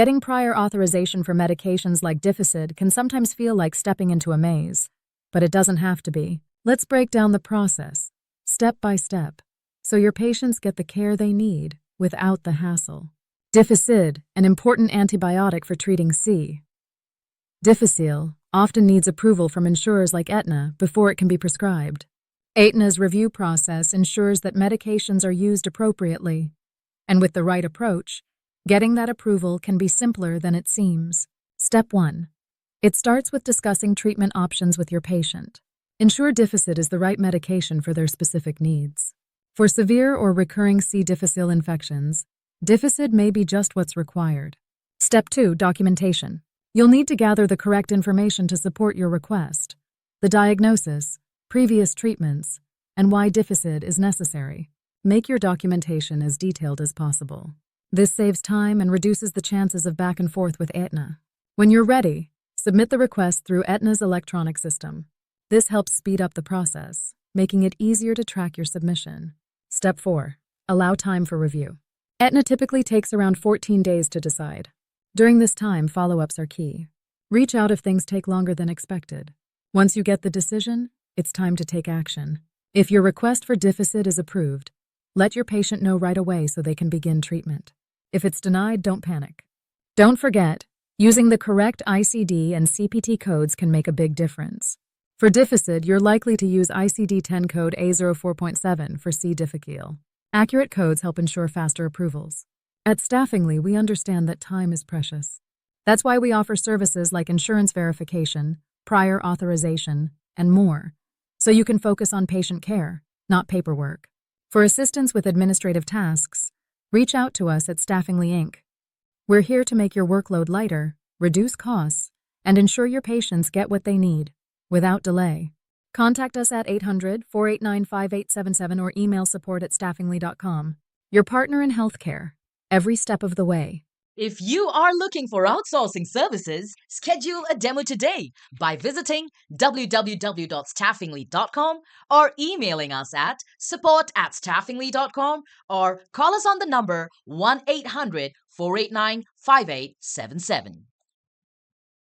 Getting prior authorization for medications like Dificid can sometimes feel like stepping into a maze, but it doesn't have to be. Let's break down the process, step by step, so your patients get the care they need without the hassle. Dificid, an important antibiotic for treating C. Difficile often needs approval from insurers like Aetna before it can be prescribed. Aetna's review process ensures that medications are used appropriately, and with the right approach, getting that approval can be simpler than it seems. Step 1. It starts with discussing treatment options with your patient. Ensure Dificid is the right medication for their specific needs. For severe or recurring C. difficile infections, Dificid may be just what's required. Step 2. Documentation. You'll need to gather the correct information to support your request: the diagnosis, previous treatments, and why Dificid is necessary. Make your documentation as detailed as possible. This saves time and reduces the chances of back and forth with Aetna. When you're ready, submit the request through Aetna's electronic system. This helps speed up the process, making it easier to track your submission. Step 4. Allow time for review. Aetna typically takes around 14 days to decide. During this time, follow-ups are key. Reach out if things take longer than expected. Once you get the decision, it's time to take action. If your request for Dificid is approved, let your patient know right away so they can begin treatment. If it's denied, don't panic. Don't forget, using the correct ICD and CPT codes can make a big difference. For Dificid, you're likely to use ICD-10 code 𝗘𝗀𝗁 for C. difficile. Accurate codes help ensure faster approvals. At Staffingly, we understand that time is precious. That's why we offer services like insurance verification, prior authorization, and more, so you can focus on patient care, not paperwork. For assistance with administrative tasks, reach out to us at Staffingly Inc. We're here to make your workload lighter, reduce costs, and ensure your patients get what they need, without delay. Contact us at 800-489-5877 or email support@staffingly.com. Your partner in healthcare, every step of the way. If you are looking for outsourcing services, schedule a demo today by visiting www.staffingly.com or emailing us at support@staffingly.com or call us on the number 1-800-489-5877.